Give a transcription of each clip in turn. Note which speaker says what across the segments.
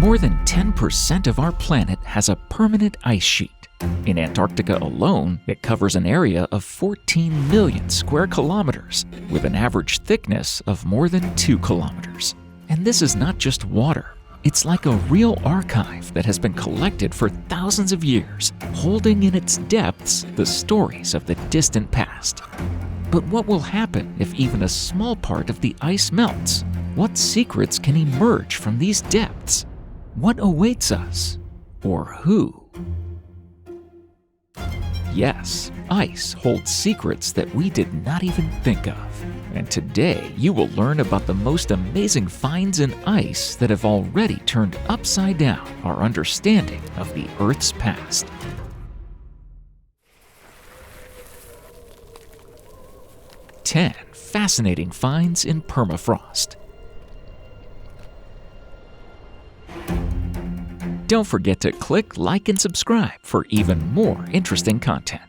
Speaker 1: More than 10% of our planet has a permanent ice sheet. In Antarctica alone, it covers an area of 14 million square kilometers, with an average thickness of more than 2 kilometers. And this is not just water. It's like a real archive that has been collected for thousands of years, holding in its depths the stories of the distant past. But what will happen if even a small part of the ice melts? What secrets can emerge from these depths? What awaits us? Or who? Yes, ice holds secrets that we did not even think of. And today you will learn about the most amazing finds in ice that have already turned upside down our understanding of the Earth's past. Ten fascinating finds in permafrost. Don't forget to click like and subscribe for even more interesting content.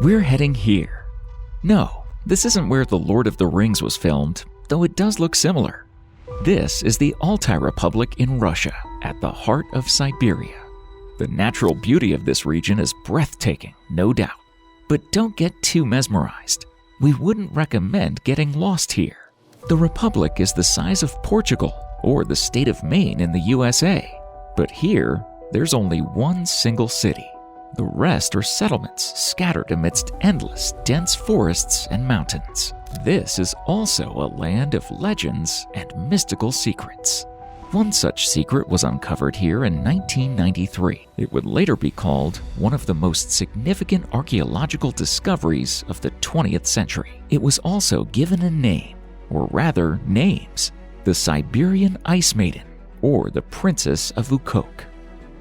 Speaker 1: We're heading here. No, this isn't where The Lord of the Rings was filmed, though it does look similar. This is the Altai Republic in Russia, at the heart of Siberia. The natural beauty of this region is breathtaking, no doubt. But don't get too mesmerized. We wouldn't recommend getting lost here. The Republic is the size of Portugal or the state of Maine in the USA. But here, there's only one single city. The rest are settlements scattered amidst endless, dense forests and mountains. This is also a land of legends and mystical secrets. One such secret was uncovered here in 1993. It would later be called one of the most significant archaeological discoveries of the 20th century. It was also given a name, or rather names, the Siberian Ice Maiden, or the Princess of Ukok.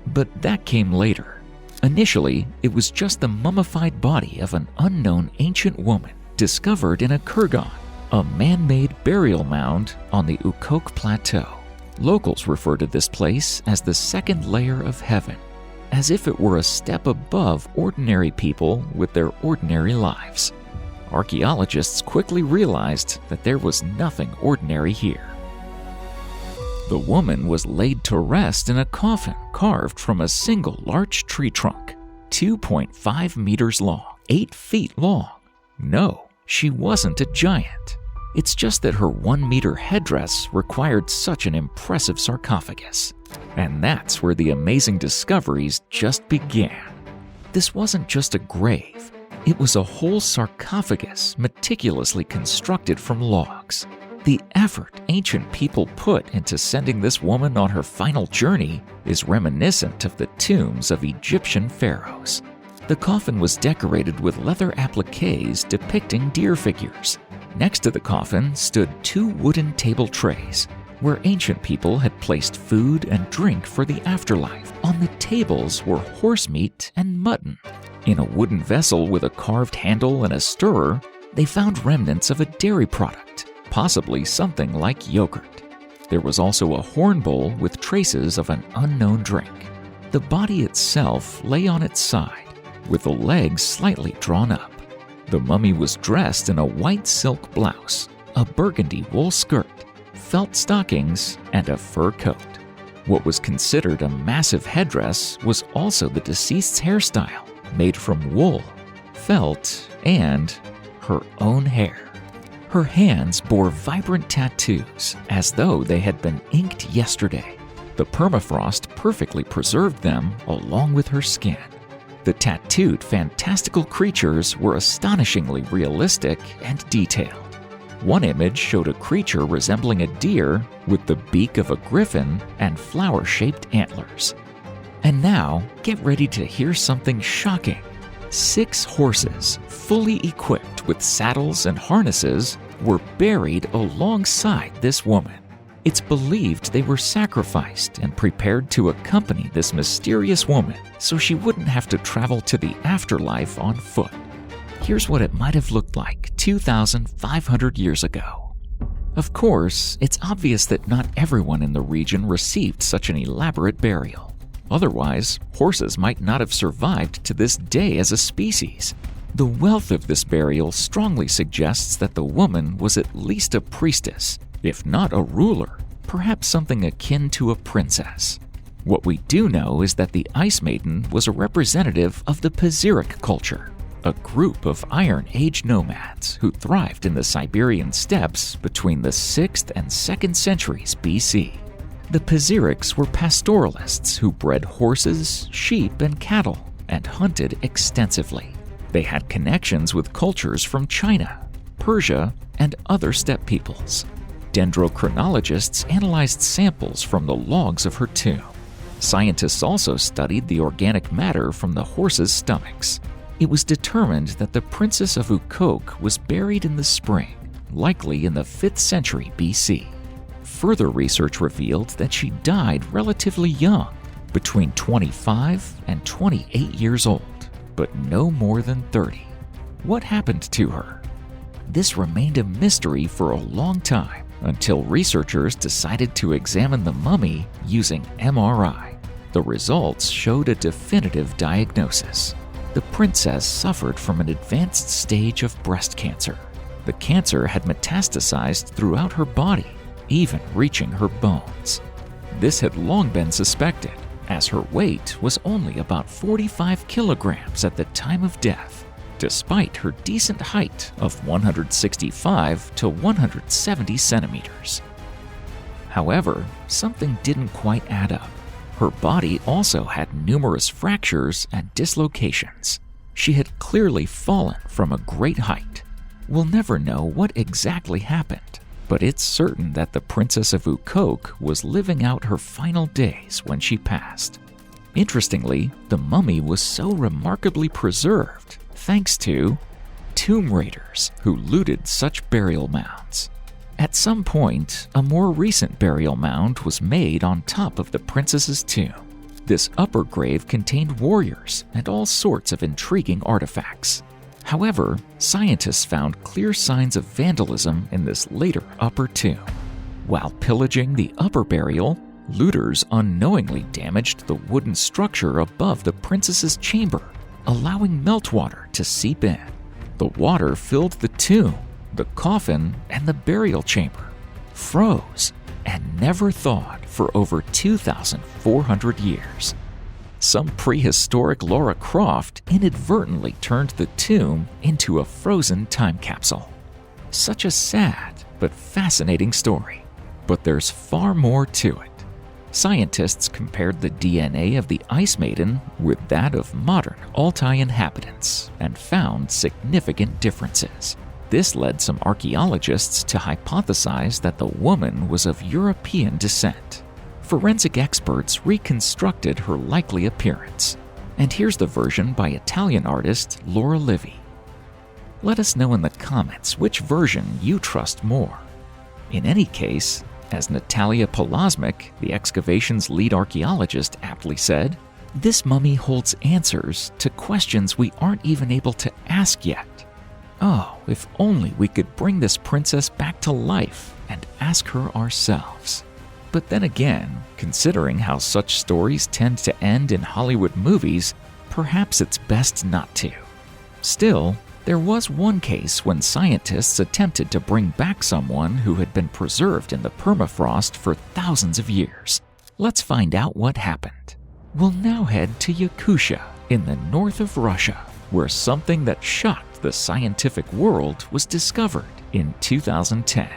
Speaker 1: But that came later. Initially, it was just the mummified body of an unknown ancient woman discovered in a kurgan, a man-made burial mound on the Ukok Plateau. Locals refer to this place as the second layer of heaven, as if it were a step above ordinary people with their ordinary lives. Archaeologists quickly realized that there was nothing ordinary here. The woman was laid to rest in a coffin carved from a single large tree trunk, 2.5 meters long, 8 feet long. No, she wasn't a giant. It's just that her 1-meter headdress required such an impressive sarcophagus. And that's where the amazing discoveries just began. This wasn't just a grave. It was a whole sarcophagus meticulously constructed from logs. The effort ancient people put into sending this woman on her final journey is reminiscent of the tombs of Egyptian pharaohs. The coffin was decorated with leather appliques depicting deer figures. Next to the coffin stood 2 wooden table trays, where ancient people had placed food and drink for the afterlife. On the tables were horse meat and mutton. In a wooden vessel with a carved handle and a stirrer, they found remnants of a dairy product, possibly something like yogurt. There was also a horn bowl with traces of an unknown drink. The body itself lay on its side, with the legs slightly drawn up. The mummy was dressed in a white silk blouse, a burgundy wool skirt, felt stockings, and a fur coat. What was considered a massive headdress was also the deceased's hairstyle, made from wool, felt, and her own hair. Her hands bore vibrant tattoos, as though they had been inked yesterday. The permafrost perfectly preserved them along with her skin. The tattooed fantastical creatures were astonishingly realistic and detailed. One image showed a creature resembling a deer with the beak of a griffin and flower-shaped antlers. And now, get ready to hear something shocking. 6 horses, fully equipped with saddles and harnesses, were buried alongside this woman. It's believed they were sacrificed and prepared to accompany this mysterious woman so she wouldn't have to travel to the afterlife on foot. Here's what it might have looked like 2,500 years ago. Of course, it's obvious that not everyone in the region received such an elaborate burial. Otherwise, horses might not have survived to this day as a species. The wealth of this burial strongly suggests that the woman was at least a priestess, if not a ruler, perhaps something akin to a princess. What we do know is that the Ice Maiden was a representative of the Paziric culture, a group of Iron Age nomads who thrived in the Siberian steppes between the 6th and 2nd centuries BC. The Pazirics were pastoralists who bred horses, sheep, and cattle, and hunted extensively. They had connections with cultures from China, Persia, and other steppe peoples. Dendrochronologists analyzed samples from the logs of her tomb. Scientists also studied the organic matter from the horses' stomachs. It was determined that the Princess of Ukok was buried in the spring, likely in the 5th century BC. Further research revealed that she died relatively young, between 25 and 28 years old, but no more than 30. What happened to her? This remained a mystery for a long time until researchers decided to examine the mummy using MRI. The results showed a definitive diagnosis. The princess suffered from an advanced stage of breast cancer. The cancer had metastasized throughout her body, even reaching her bones. This had long been suspected, as her weight was only about 45 kilograms at the time of death, despite her decent height of 165 to 170 centimeters. However, something didn't quite add up. Her body also had numerous fractures and dislocations. She had clearly fallen from a great height. We'll never know what exactly happened, but it's certain that the Princess of Ukok was living out her final days when she passed. Interestingly, the mummy was so remarkably preserved thanks to tomb raiders who looted such burial mounds. At some point, a more recent burial mound was made on top of the princess's tomb. This upper grave contained warriors and all sorts of intriguing artifacts. However, scientists found clear signs of vandalism in this later upper tomb. While pillaging the upper burial, looters unknowingly damaged the wooden structure above the princess's chamber, allowing meltwater to seep in. The water filled the tomb, the coffin, and the burial chamber, froze, and never thawed for over 2,400 years. Some prehistoric Lara Croft inadvertently turned the tomb into a frozen time capsule. Such a sad but fascinating story. But there's far more to it. Scientists compared the DNA of the Ice Maiden with that of modern Altai inhabitants and found significant differences. This led some archaeologists to hypothesize that the woman was of European descent. Forensic experts reconstructed her likely appearance. And here's the version by Italian artist Laura Livy. Let us know in the comments which version you trust more. In any case, as Natalia Polazmik, the excavation's lead archaeologist, aptly said, this mummy holds answers to questions we aren't even able to ask yet. Oh, if only we could bring this princess back to life and ask her ourselves. But then again, considering how such stories tend to end in Hollywood movies, perhaps it's best not to. Still, there was one case when scientists attempted to bring back someone who had been preserved in the permafrost for thousands of years. Let's find out what happened. We'll now head to Yakutia in the north of Russia, where something that shocked the scientific world was discovered in 2010.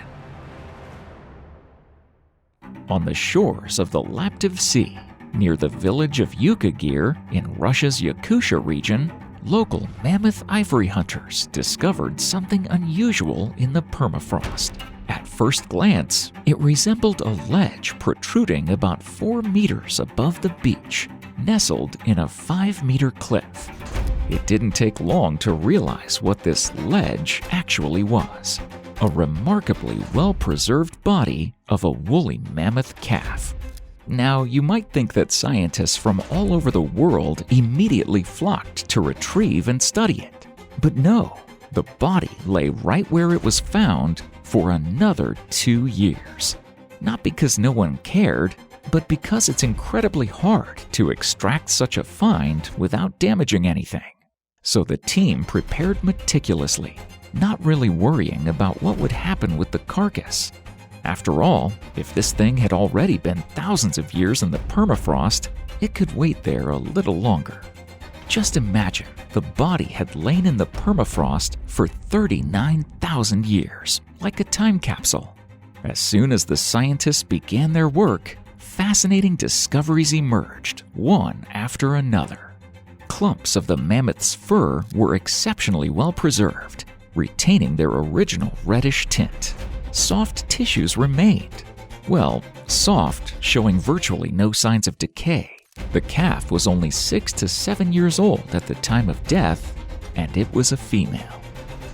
Speaker 1: On the shores of the Laptev Sea, near the village of Yuka in Russia's Yakutia region, local mammoth ivory hunters discovered something unusual in the permafrost. At first glance, it resembled a ledge protruding about 4 meters above the beach, nestled in a 5-meter cliff. It didn't take long to realize what this ledge actually was: a remarkably well-preserved body of a woolly mammoth calf. Now, you might think that scientists from all over the world immediately flocked to retrieve and study it. But no, the body lay right where it was found, for another 2 years. Not because no one cared, but because it's incredibly hard to extract such a find without damaging anything. So the team prepared meticulously, not really worrying about what would happen with the carcass. After all, if this thing had already been thousands of years in the permafrost, it could wait there a little longer. Just imagine the body had lain in the permafrost for 39,000 years, like a time capsule. As soon as the scientists began their work, fascinating discoveries emerged, one after another. Clumps of the mammoth's fur were exceptionally well preserved, retaining their original reddish tint. Soft tissues remained. Well, soft, showing virtually no signs of decay. The calf was only 6 to 7 years old at the time of death, and it was a female.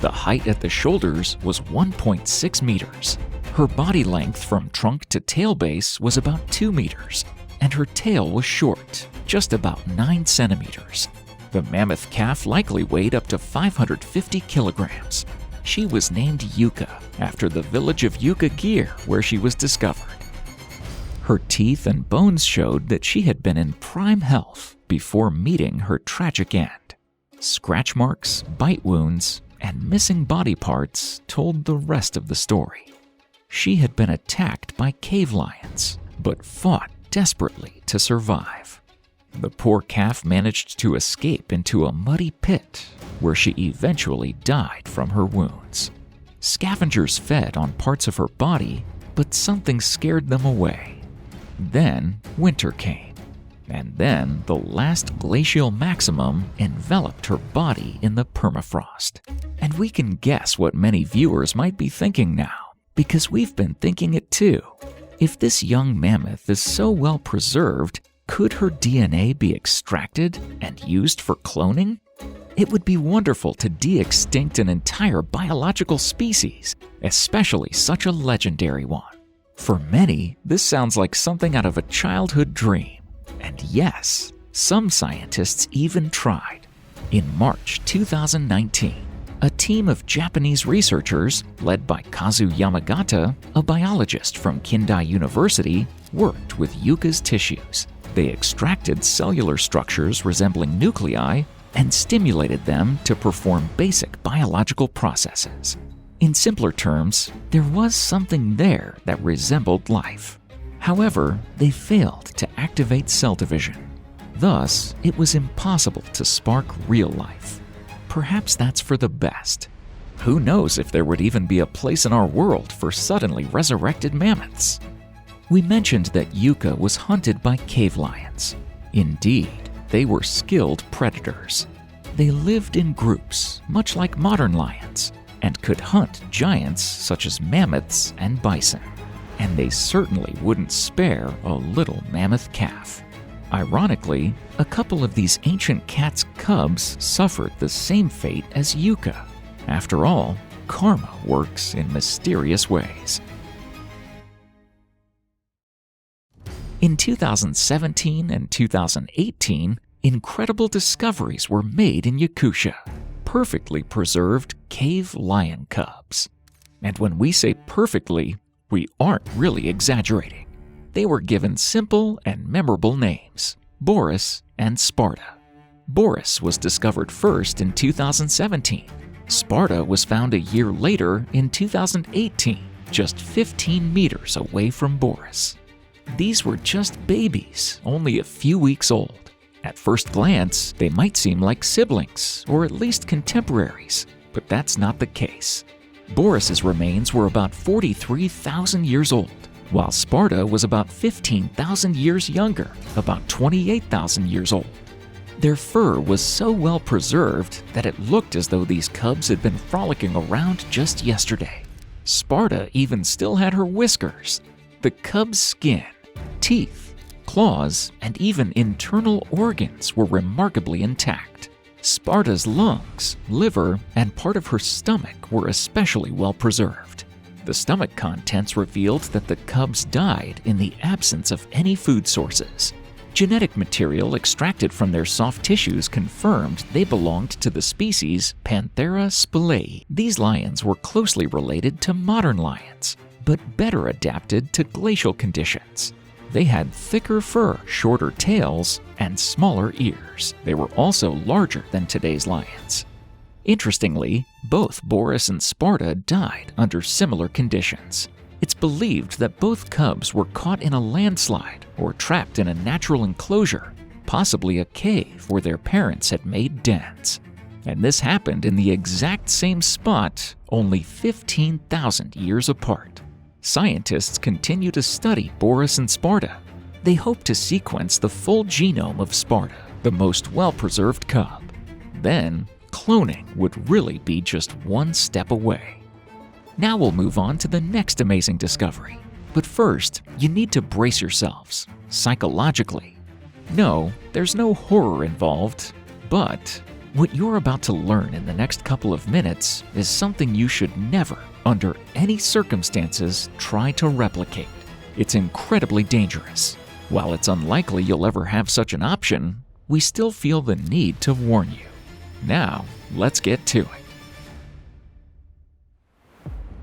Speaker 1: The height at the shoulders was 1.6 meters. Her body length from trunk to tail base was about 2 meters, and her tail was short, just about 9 centimeters. The mammoth calf likely weighed up to 550 kilograms. She was named Yuka, after the village of Yuka, where she was discovered. Her teeth and bones showed that she had been in prime health before meeting her tragic end. Scratch marks, bite wounds, and missing body parts told the rest of the story. She had been attacked by cave lions, but fought desperately to survive. The poor calf managed to escape into a muddy pit, where she eventually died from her wounds. Scavengers fed on parts of her body, but something scared them away. Then winter came, and then the last glacial maximum enveloped her body in the permafrost. And we can guess what many viewers might be thinking now, because we've been thinking it too. If this young mammoth is so well preserved, could her DNA be extracted and used for cloning? It would be wonderful to de-extinct an entire biological species, especially such a legendary one. For many, this sounds like something out of a childhood dream. And yes, some scientists even tried. In March 2019, a team of Japanese researchers, led by Kazu Yamagata, a biologist from Kindai University, worked with Yuka's tissues. They extracted cellular structures resembling nuclei and stimulated them to perform basic biological processes. In simpler terms, there was something there that resembled life. However, they failed to activate cell division. Thus, it was impossible to spark real life. Perhaps that's for the best. Who knows if there would even be a place in our world for suddenly resurrected mammoths? We mentioned that Yuka was hunted by cave lions. Indeed, they were skilled predators. They lived in groups, much like modern lions, and could hunt giants such as mammoths and bison. And they certainly wouldn't spare a little mammoth calf. Ironically, a couple of these ancient cats' cubs suffered the same fate as Yuka. After all, karma works in mysterious ways. In 2017 and 2018, incredible discoveries were made in Yakutia. Perfectly preserved cave lion cubs. And when we say perfectly, we aren't really exaggerating. They were given simple and memorable names, Boris and Sparta. Boris was discovered first in 2017. Sparta was found a year later in 2018, just 15 meters away from Boris. These were just babies, only a few weeks old. At first glance, they might seem like siblings, or at least contemporaries, but that's not the case. Boris's remains were about 43,000 years old, while Sparta was about 15,000 years younger, about 28,000 years old. Their fur was so well preserved that it looked as though these cubs had been frolicking around just yesterday. Sparta even still had her whiskers. The cub's skin, teeth, claws, and even internal organs were remarkably intact. Sparta's lungs, liver, and part of her stomach were especially well preserved. The stomach contents revealed that the cubs died in the absence of any food sources. Genetic material extracted from their soft tissues confirmed they belonged to the species Panthera spilei. These lions were closely related to modern lions, but better adapted to glacial conditions. They had thicker fur, shorter tails, and smaller ears. They were also larger than today's lions. Interestingly, both Boris and Sparta died under similar conditions. It's believed that both cubs were caught in a landslide or trapped in a natural enclosure, possibly a cave where their parents had made dens. And this happened in the exact same spot, only 15,000 years apart. Scientists continue to study Boris and Sparta. They hope to sequence the full genome of Sparta, the most well-preserved cub. Then, cloning would really be just one step away. Now we'll move on to the next amazing discovery. But first, you need to brace yourselves, psychologically. No, there's no horror involved, but what you're about to learn in the next couple of minutes is something you should never, under any circumstances, try to replicate. It's incredibly dangerous. While it's unlikely you'll ever have such an option, we still feel the need to warn you. Now, let's get to it.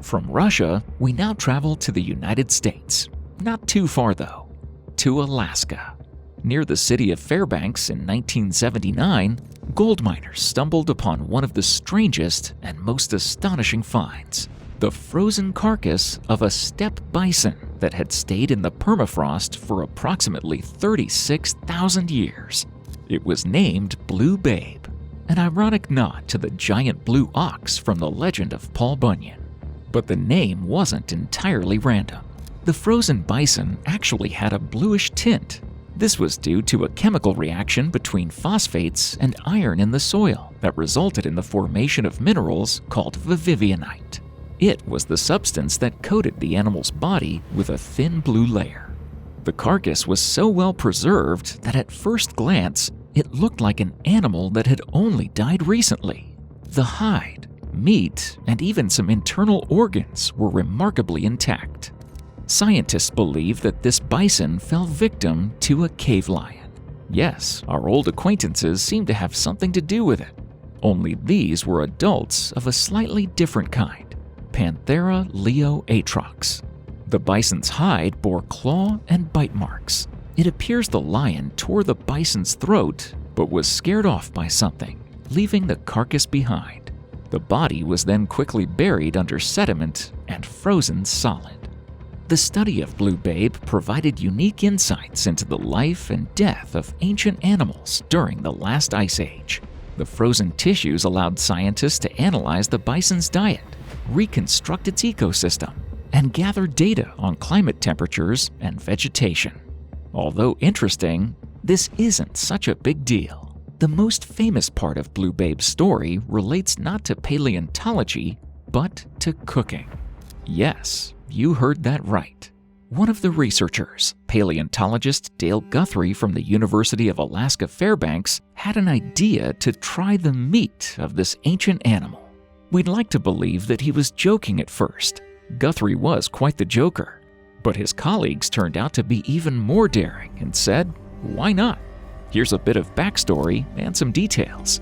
Speaker 1: From Russia, we now travel to the United States. Not too far though, to Alaska. Near the city of Fairbanks in 1979, gold miners stumbled upon one of the strangest and most astonishing finds: the frozen carcass of a steppe bison that had stayed in the permafrost for approximately 36,000 years. It was named Blue Babe, an ironic nod to the giant blue ox from the legend of Paul Bunyan. But the name wasn't entirely random. The frozen bison actually had a bluish tint. This was due to a chemical reaction between phosphates and iron in the soil that resulted in the formation of minerals called vivianite. It was the substance that coated the animal's body with a thin blue layer. The carcass was so well preserved that at first glance, it looked like an animal that had only died recently. The hide, meat, and even some internal organs were remarkably intact. Scientists believe that this bison fell victim to a cave lion. Yes, our old acquaintances seem to have something to do with it. Only these were adults of a slightly different kind, Panthera leo-atrox. The bison's hide bore claw and bite marks. It appears the lion tore the bison's throat, but was scared off by something, leaving the carcass behind. The body was then quickly buried under sediment and frozen solid. The study of Blue Babe provided unique insights into the life and death of ancient animals during the last ice age. The frozen tissues allowed scientists to analyze the bison's diet, reconstruct its ecosystem, and gather data on climate temperatures and vegetation. Although interesting, this isn't such a big deal. The most famous part of Blue Babe's story relates not to paleontology, but to cooking. Yes, you heard that right. One of the researchers, paleontologist Dale Guthrie from the University of Alaska Fairbanks, had an idea to try the meat of this ancient animal. We'd like to believe that he was joking at first. Guthrie was quite the joker. But his colleagues turned out to be even more daring and said, "Why not?" Here's a bit of backstory and some details.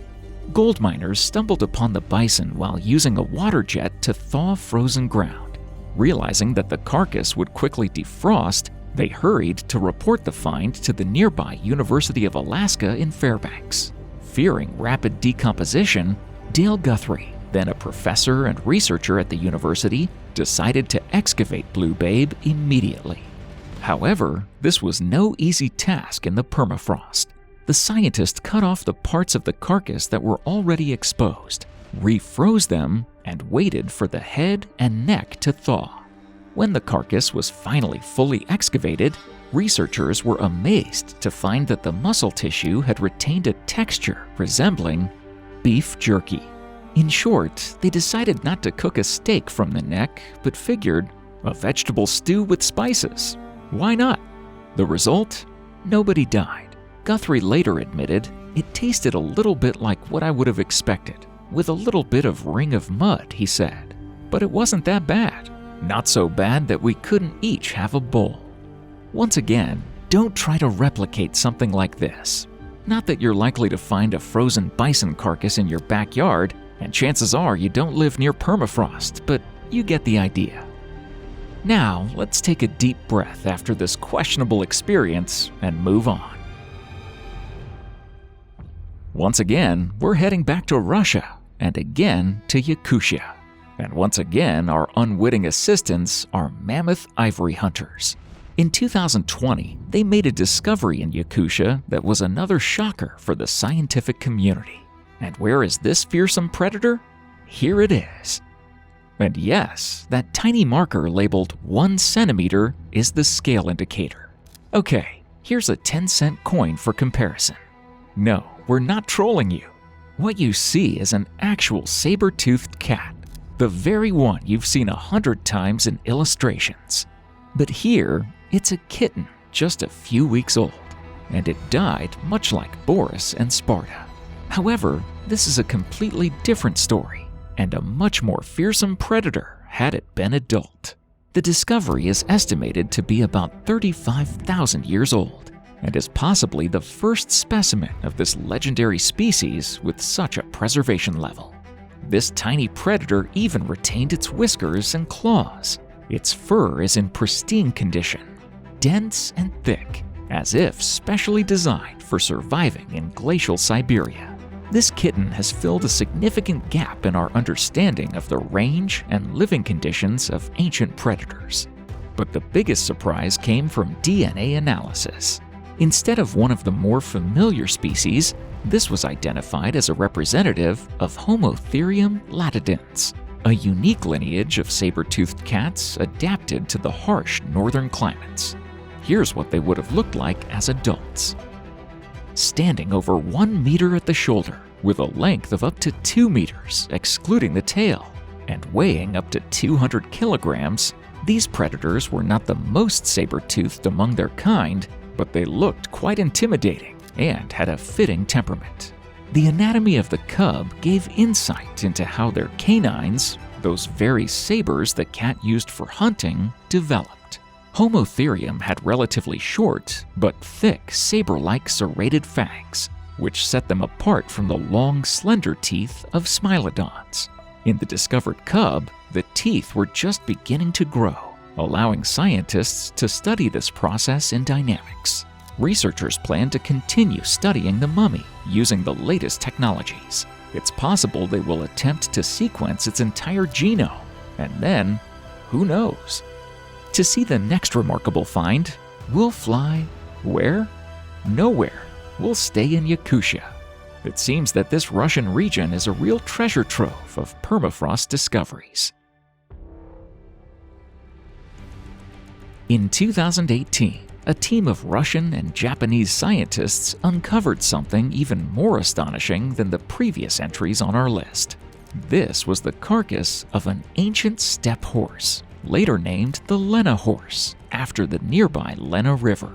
Speaker 1: Gold miners stumbled upon the bison while using a water jet to thaw frozen ground. Realizing that the carcass would quickly defrost, they hurried to report the find to the nearby University of Alaska in Fairbanks. Fearing rapid decomposition, Dale Guthrie, then a professor and researcher at the university, decided to excavate Blue Babe immediately. However, this was no easy task in the permafrost. The scientists cut off the parts of the carcass that were already exposed, refroze them, and waited for the head and neck to thaw. When the carcass was finally fully excavated, researchers were amazed to find that the muscle tissue had retained a texture resembling beef jerky. In short, they decided not to cook a steak from the neck, but figured a vegetable stew with spices. Why not? The result? Nobody died. Guthrie later admitted, "It tasted a little bit like what I would have expected, with a little bit of ring of mud," he said. But it wasn't that bad. Not so bad that we couldn't each have a bowl. Once again, don't try to replicate something like this. Not that you're likely to find a frozen bison carcass in your backyard, and chances are you don't live near permafrost, but you get the idea. Now, let's take a deep breath after this questionable experience and move on. Once again, we're heading back to Russia, and again to Yakutia. And once again, our unwitting assistants are mammoth ivory hunters. In 2020, they made a discovery in Yakutia that was another shocker for the scientific community. And where is this fearsome predator? Here it is. And yes, that tiny marker labeled 1 centimeter is the scale indicator. Okay, here's a 10-cent coin for comparison. No, we're not trolling you. What you see is an actual saber-toothed cat, the very one you've seen 100 times in illustrations. But here, it's a kitten just a few weeks old, and it died much like Boris and Sparta. However, this is a completely different story, and a much more fearsome predator had it been adult. The discovery is estimated to be about 35,000 years old, and is possibly the first specimen of this legendary species with such a preservation level. This tiny predator even retained its whiskers and claws. Its fur is in pristine condition, dense and thick, as if specially designed for surviving in glacial Siberia. This kitten has filled a significant gap in our understanding of the range and living conditions of ancient predators. But the biggest surprise came from DNA analysis. Instead of one of the more familiar species, this was identified as a representative of Homotherium latidens, a unique lineage of saber-toothed cats adapted to the harsh northern climates. Here's what they would have looked like as adults. Standing over 1 meter at the shoulder, with a length of up to 2 meters, excluding the tail, and weighing up to 200 kilograms, these predators were not the most saber-toothed among their kind, but they looked quite intimidating and had a fitting temperament. The anatomy of the cub gave insight into how their canines, those very sabers the cat used for hunting, developed. Homotherium had relatively short but thick saber-like serrated fangs, which set them apart from the long, slender teeth of smilodons. In the discovered cub, the teeth were just beginning to grow, allowing scientists to study this process in dynamics. Researchers plan to continue studying the mummy using the latest technologies. It's possible they will attempt to sequence its entire genome, and then, who knows? To see the next remarkable find, we'll fly where? Nowhere. We'll stay in Yakutia. It seems that this Russian region is a real treasure trove of permafrost discoveries. In 2018, a team of Russian and Japanese scientists uncovered something even more astonishing than the previous entries on our list. This was the carcass of an ancient steppe horse, later named the Lena horse, after the nearby Lena River.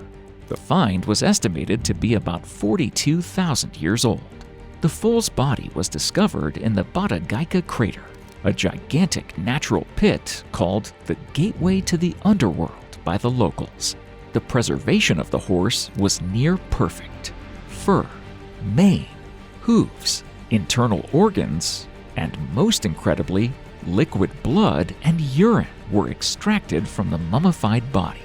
Speaker 1: The find was estimated to be about 42,000 years old. The foal's body was discovered in the Batagaika crater, a gigantic natural pit called the Gateway to the Underworld by the locals. The preservation of the horse was near perfect. Fur, mane, hooves, internal organs, and most incredibly, liquid blood and urine were extracted from the mummified body.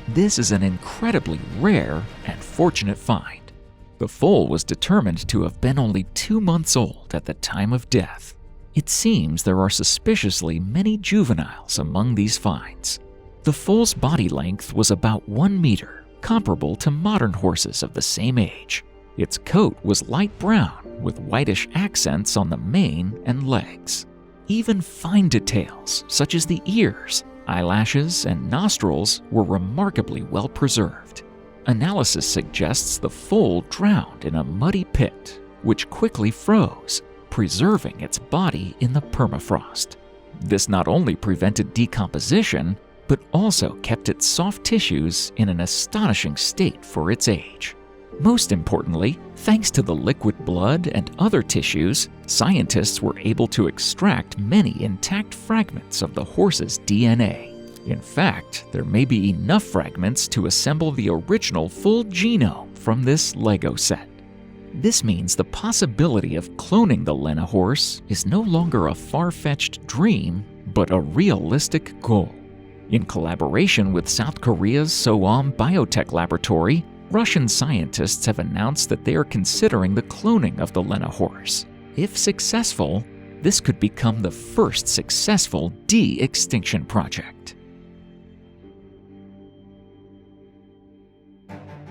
Speaker 1: This is an incredibly rare and fortunate find. The foal was determined to have been only 2 months old at the time of death. It seems there are suspiciously many juveniles among these finds. The foal's body length was about 1 meter, comparable to modern horses of the same age. Its coat was light brown with whitish accents on the mane and legs. Even fine details, such as the ears, eyelashes, and nostrils, were remarkably well preserved. Analysis suggests the foal drowned in a muddy pit, which quickly froze, preserving its body in the permafrost. This not only prevented decomposition, but also kept its soft tissues in an astonishing state for its age. Most importantly, thanks to the liquid blood and other tissues, scientists were able to extract many intact fragments of the horse's DNA. In fact, there may be enough fragments to assemble the original full genome from this Lego set. This means the possibility of cloning the Lena horse is no longer a far-fetched dream, but a realistic goal. In collaboration with South Korea's Soam Biotech Laboratory, Russian scientists have announced that they are considering the cloning of the Lena horse. If successful, this could become the first successful de-extinction project.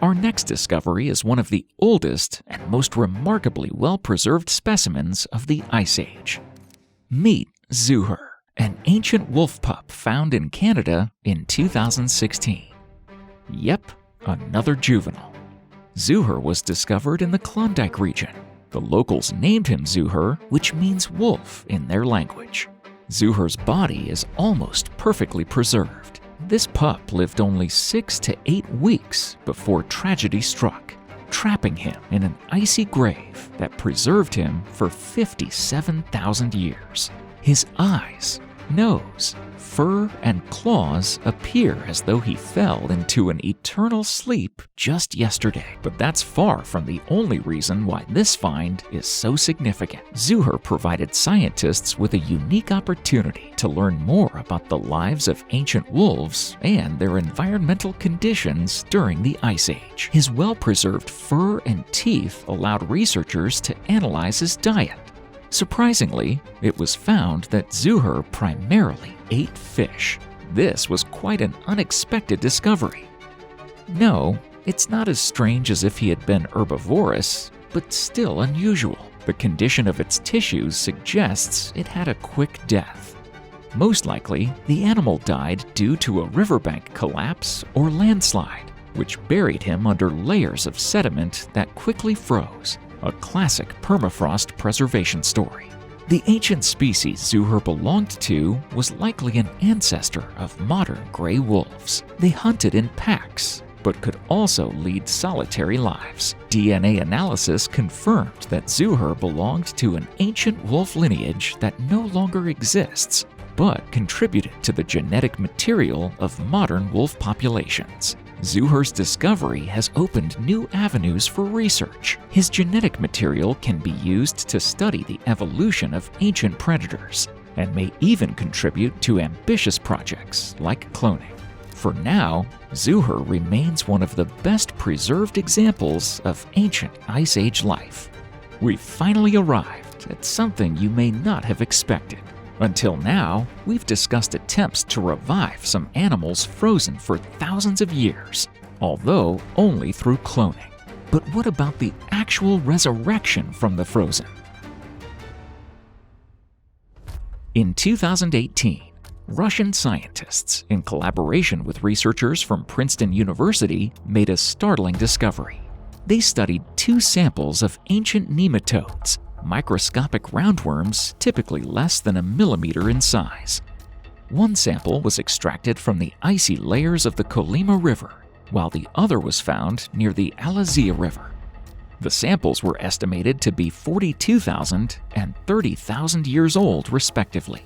Speaker 1: Our next discovery is one of the oldest and most remarkably well-preserved specimens of the Ice Age. Meet Zuher, an ancient wolf pup found in Canada in 2016. Yep, another juvenile. Zuher was discovered in the Klondike region. The locals named him Zuher, which means wolf in their language. Zuher's body is almost perfectly preserved. This pup lived only 6 to 8 weeks before tragedy struck, trapping him in an icy grave that preserved him for 57,000 years. His eyes, nose, fur, and claws appear as though he fell into an eternal sleep just yesterday. But that's far from the only reason why this find is so significant. Zuher provided scientists with a unique opportunity to learn more about the lives of ancient wolves and their environmental conditions during the Ice Age. His well-preserved fur and teeth allowed researchers to analyze his diet. Surprisingly, it was found that Zuher primarily ate fish. This was quite an unexpected discovery. No, it's not as strange as if he had been herbivorous, but still unusual. The condition of its tissues suggests it had a quick death. Most likely, the animal died due to a riverbank collapse or landslide, which buried him under layers of sediment that quickly froze. A classic permafrost preservation story. The ancient species Zuher belonged to was likely an ancestor of modern gray wolves. They hunted in packs, but could also lead solitary lives. DNA analysis confirmed that Zuher belonged to an ancient wolf lineage that no longer exists, but contributed to the genetic material of modern wolf populations. Zuher's discovery has opened new avenues for research. His genetic material can be used to study the evolution of ancient predators, and may even contribute to ambitious projects like cloning. For now, Zuher remains one of the best preserved examples of ancient Ice Age life. We've finally arrived at something you may not have expected. Until now, we've discussed attempts to revive some animals frozen for thousands of years, although only through cloning. But what about the actual resurrection from the frozen? In 2018, Russian scientists, in collaboration with researchers from Princeton University, made a startling discovery. They studied 2 samples of ancient nematodes, microscopic roundworms typically less than a millimeter in size. One sample was extracted from the icy layers of the Kolyma River, while the other was found near the Alazia River. The samples were estimated to be 42,000 and 30,000 years old, respectively.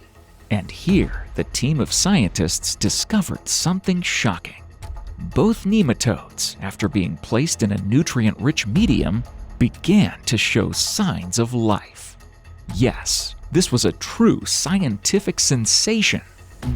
Speaker 1: And here, the team of scientists discovered something shocking. Both nematodes, after being placed in a nutrient-rich medium, began to show signs of life. Yes, this was a true scientific sensation.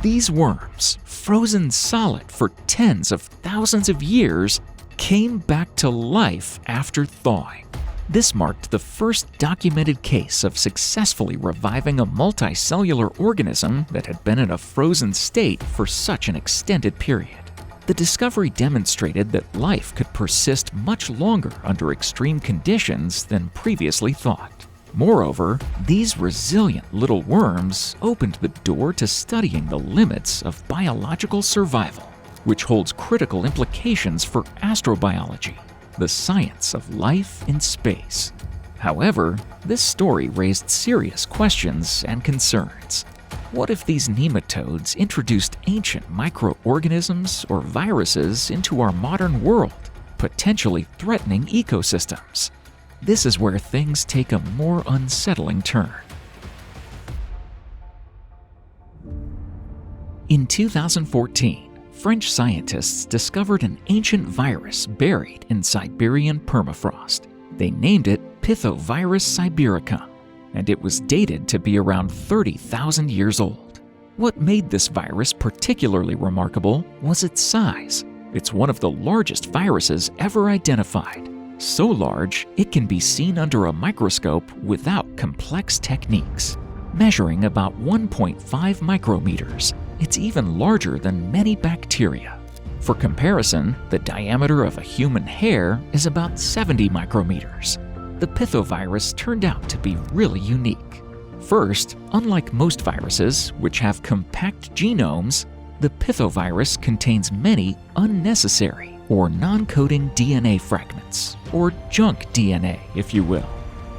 Speaker 1: These worms, frozen solid for tens of thousands of years, came back to life after thawing. This marked the first documented case of successfully reviving a multicellular organism that had been in a frozen state for such an extended period. The discovery demonstrated that life could persist much longer under extreme conditions than previously thought. Moreover, these resilient little worms opened the door to studying the limits of biological survival, which holds critical implications for astrobiology, the science of life in space. However, this story raised serious questions and concerns. What if these nematodes introduced ancient microorganisms or viruses into our modern world, potentially threatening ecosystems? This is where things take a more unsettling turn. In 2014, French scientists discovered an ancient virus buried in Siberian permafrost. They named it Pithovirus sibericum, and it was dated to be around 30,000 years old. What made this virus particularly remarkable was its size. It's one of the largest viruses ever identified. So large, it can be seen under a microscope without complex techniques. Measuring about 1.5 micrometers, it's even larger than many bacteria. For comparison, the diameter of a human hair is about 70 micrometers. The pithovirus turned out to be really unique. First, unlike most viruses, which have compact genomes, the pithovirus contains many unnecessary or non-coding DNA fragments, or junk DNA, if you will.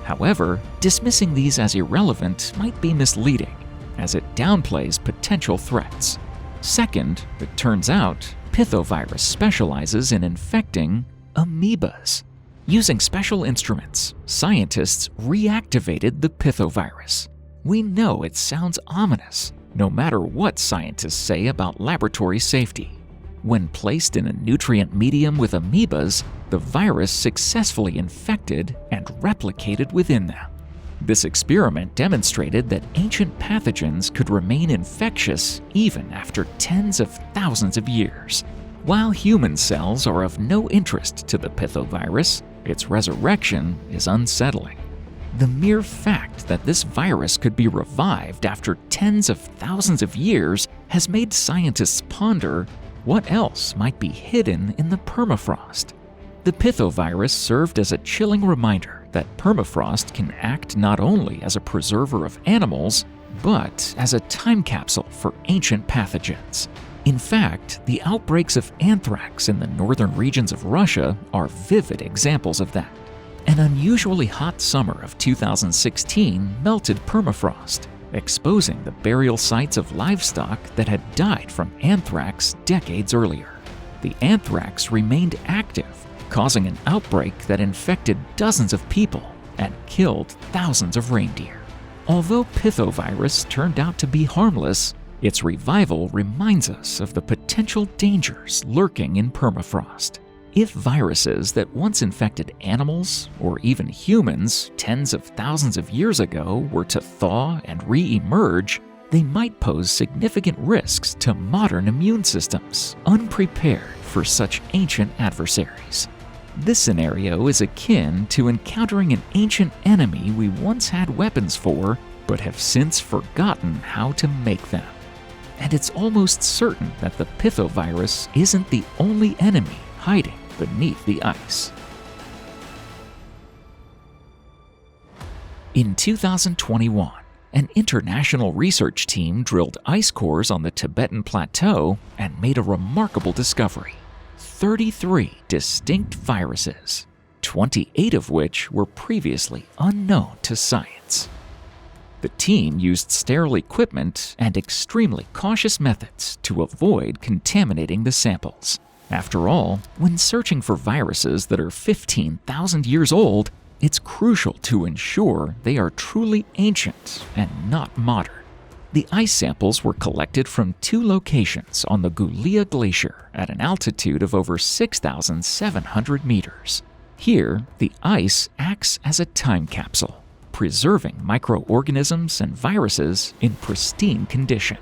Speaker 1: However, dismissing these as irrelevant might be misleading, as it downplays potential threats. Second, it turns out pithovirus specializes in infecting amoebas. Using special instruments, scientists reactivated the pithovirus. We know it sounds ominous, no matter what scientists say about laboratory safety. When placed in a nutrient medium with amoebas, the virus successfully infected and replicated within them. This experiment demonstrated that ancient pathogens could remain infectious even after tens of thousands of years. While human cells are of no interest to the pithovirus, its resurrection is unsettling. The mere fact that this virus could be revived after tens of thousands of years has made scientists ponder what else might be hidden in the permafrost. The pithovirus served as a chilling reminder that permafrost can act not only as a preserver of animals, but as a time capsule for ancient pathogens. In fact, the outbreaks of anthrax in the northern regions of Russia are vivid examples of that. An unusually hot summer of 2016 melted permafrost, exposing the burial sites of livestock that had died from anthrax decades earlier. The anthrax remained active, causing an outbreak that infected dozens of people and killed thousands of reindeer. Although pithovirus turned out to be harmless, its revival reminds us of the potential dangers lurking in permafrost. If viruses that once infected animals or even humans tens of thousands of years ago were to thaw and re-emerge, they might pose significant risks to modern immune systems, unprepared for such ancient adversaries. This scenario is akin to encountering an ancient enemy we once had weapons for, but have since forgotten how to make them. And it's almost certain that the pithovirus isn't the only enemy hiding beneath the ice. In 2021, an international research team drilled ice cores on the Tibetan Plateau and made a remarkable discovery: 33 distinct viruses, 28 of which were previously unknown to science. The team used sterile equipment and extremely cautious methods to avoid contaminating the samples. After all, when searching for viruses that are 15,000 years old, it's crucial to ensure they are truly ancient and not modern. The ice samples were collected from 2 locations on the Gulia Glacier at an altitude of over 6,700 meters. Here, the ice acts as a time capsule, preserving microorganisms and viruses in pristine condition.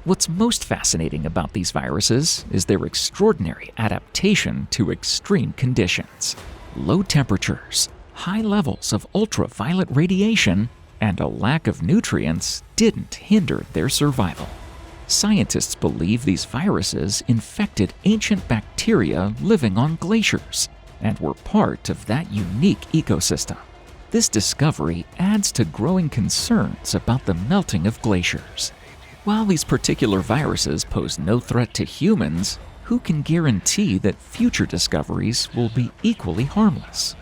Speaker 1: What's most fascinating about these viruses is their extraordinary adaptation to extreme conditions. Low temperatures, high levels of ultraviolet radiation, and a lack of nutrients didn't hinder their survival. Scientists believe these viruses infected ancient bacteria living on glaciers and were part of that unique ecosystem. This discovery adds to growing concerns about the melting of glaciers. While these particular viruses pose no threat to humans, who can guarantee that future discoveries will be equally harmless?